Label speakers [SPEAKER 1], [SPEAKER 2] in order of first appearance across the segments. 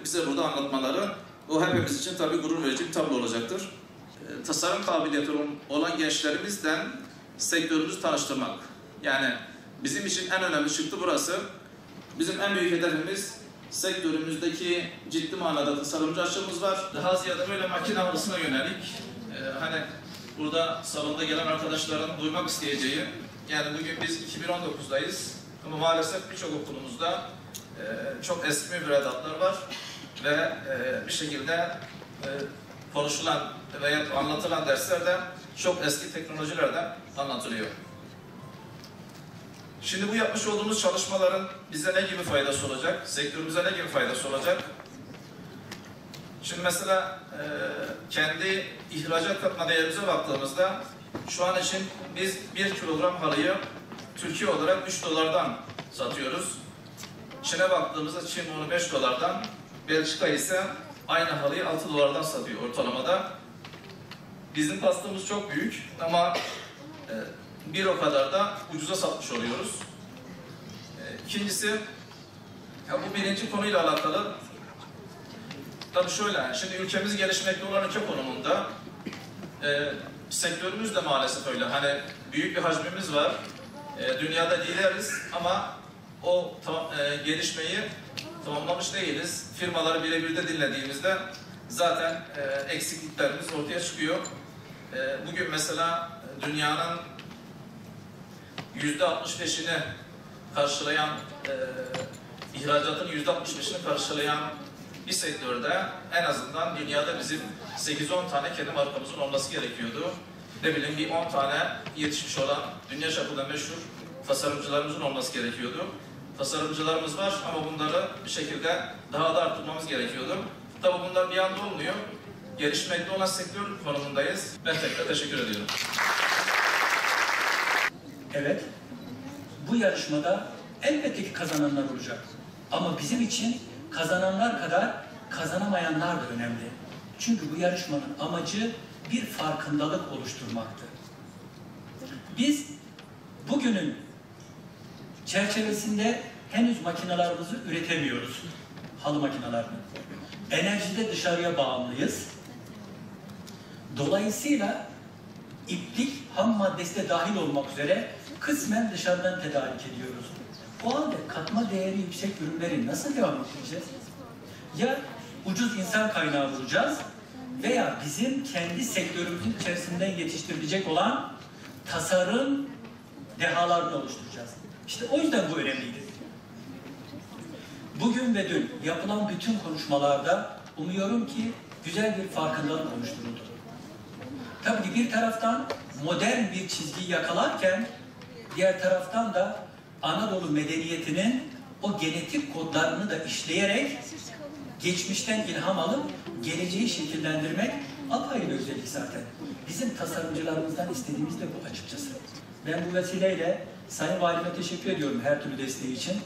[SPEAKER 1] Bize burada anlatmaları o hepimiz için tabii gurur verici bir tablo olacaktır. Tasarım kabiliyeti olan gençlerimizden sektörümüzü tanıştırmak. Yani bizim için en önemli çıktı burası. Bizim en büyük hedefimiz sektörümüzdeki ciddi manada tasarımcı açığımız var. Daha ziyade böyle makine alısına yönelik. Hani burada salonda gelen arkadaşların duymak isteyeceği, yani bugün biz 2019'dayız ama maalesef birçok okulumuzda çok eski müfredatlar var ve bir şekilde konuşulan veya anlatılan derslerde çok eski teknolojilerden anlatılıyor. Şimdi bu yapmış olduğumuz çalışmaların bize ne gibi faydası olacak? Sektörümüze ne gibi faydası olacak? Şimdi mesela kendi ihracat katma değerimize baktığımızda şu an için biz 1 kilogram halıyı Türkiye olarak 3 dolardan satıyoruz. Çin'e baktığımızda Çin onu 5 dolardan, Belçika ise aynı halıyı 6 dolardan satıyor ortalamada. Bizim pastığımız çok büyük ama bir o kadar da ucuza satmış oluyoruz. İkincisi, bu birinci konuyla alakalı. Tabii şöyle, şimdi ülkemiz gelişmekte olan ülke konumunda. Sektörümüz de maalesef öyle. Hani büyük bir hacmimiz var. Dünyada lideriz ama o gelişmeyi tamamlamış değiliz. Firmaları birebir de dinlediğimizde zaten eksikliklerimiz ortaya çıkıyor. Bugün mesela dünyanın %65'ini karşılayan, ihracatın %65'ini karşılayan bir sektörde en azından dünyada bizim 8-10 tane kendi markamızın olması gerekiyordu. Ne bileyim bir 10 tane yetişmiş olan dünya çapında meşhur tasarımcılarımızın olması gerekiyordu. Tasarımcılarımız var ama bunları bir şekilde daha da arttırmamız gerekiyordu. Tabii bunlar bir anda olmuyor. Gelişmekte olan sektör konumundayız. Ben tekrar teşekkür ediyorum.
[SPEAKER 2] Evet, bu yarışmada elbette ki kazananlar olacak. Ama bizim için kazananlar kadar kazanamayanlar da önemli. Çünkü bu yarışmanın amacı bir farkındalık oluşturmaktı. Biz bugünün çerçevesinde henüz makinalarımızı üretemiyoruz. Halı makinalarını. Enerjide dışarıya bağımlıyız. Dolayısıyla iplik ham maddesi de dahil olmak üzere kısmen dışarıdan tedarik ediyoruz. O halde katma değeri yüksek ürünleri nasıl devam ettireceğiz? Ya ucuz insan kaynağı bulacağız veya bizim kendi sektörümüzün içerisinden yetiştirilecek olan tasarım dehalarını oluşturacağız. İşte o yüzden bu önemliydi. Bugün ve dün yapılan bütün konuşmalarda umuyorum ki güzel bir farkındalık oluşturuldu. Tabii ki bir taraftan modern bir çizgiyi yakalarken diğer taraftan da Anadolu medeniyetinin o genetik kodlarını da işleyerek geçmişten ilham alıp geleceği şekillendirmek apayrı bir özellik zaten. Bizim tasarımcılarımızdan istediğimiz de bu açıkçası. Ben bu vesileyle Sayın Valime teşekkür ediyorum her türlü desteği için.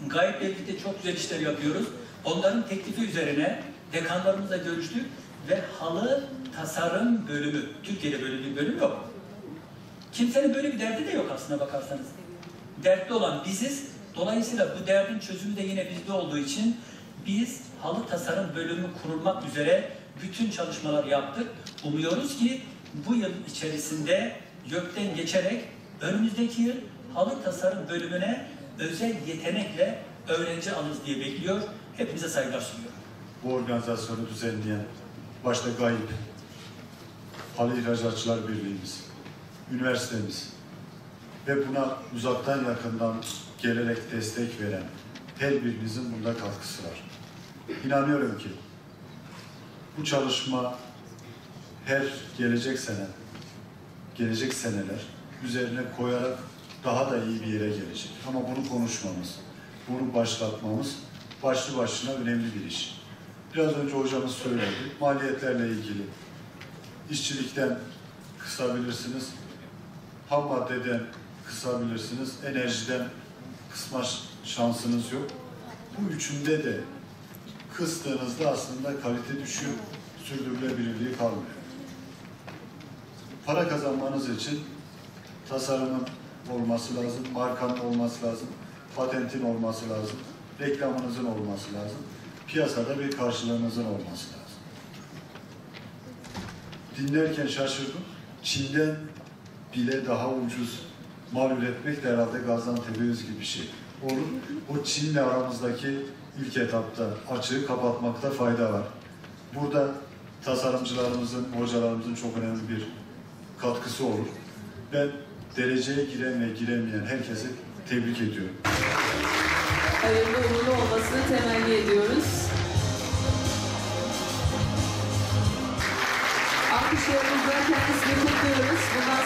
[SPEAKER 2] Gayet birlikte çok güzel işler yapıyoruz. Onların teklifi üzerine dekanlarımızla görüştük ve halı tasarım bölümü, Türkiye'de böyle bir bölüm yok. Kimsenin böyle bir derdi de yok aslına bakarsanız. Dertli olan biziz. Dolayısıyla bu derdin çözümü de yine bizde olduğu için biz halı tasarım bölümü kurulmak üzere bütün çalışmalar yaptık. Umuyoruz ki bu yıl içerisinde YÖK'ten geçerek önümüzdeki yıl halı tasarım bölümüne özel yetenekle öğrenci alırız diye bekliyor. Hepinize saygılar sunuyorum.
[SPEAKER 3] Bu organizasyonu düzenleyen başta GAİP, Halı İhracatçılar Birliğimiz, üniversitemiz ve buna uzaktan yakından gelerek destek veren her birinizin bunda katkısı var. İnanıyorum ki bu çalışma her gelecek sene, gelecek seneler üzerine koyarak daha da iyi bir yere gelecek. Ama bunu konuşmamız, bunu başlatmamız başlı başına önemli bir iş. Biraz önce hocamız söyledi, maliyetlerle ilgili işçilikten kısabilirsiniz, ham maddeden kısabilirsiniz, enerjiden kısma şansınız yok. Bu üçünde de kıstığınızda aslında kalite düşüyor, sürdürülebilirliği kalmıyor. Para kazanmanız için tasarımın olması lazım, markanın olması lazım, patentin olması lazım, reklamınızın olması lazım. piyasada bir karşılığınızın olması lazım. Dinlerken şaşırdım. Çin'den bile daha ucuz mal üretmek de herhalde Gaziantep'e özgü bir şey olur. O Çin'le aramızdaki ilk etapta açığı kapatmakta fayda var. Burada tasarımcılarımızın, hocalarımızın çok önemli bir katkısı olur. Ben dereceye giren ve giremeyen herkesi tebrik ediyorum.
[SPEAKER 4] Hayırlı uğurlu olmasını temenni ediyoruz. Alkışlarımızla kendisini kutluyoruz. Bundan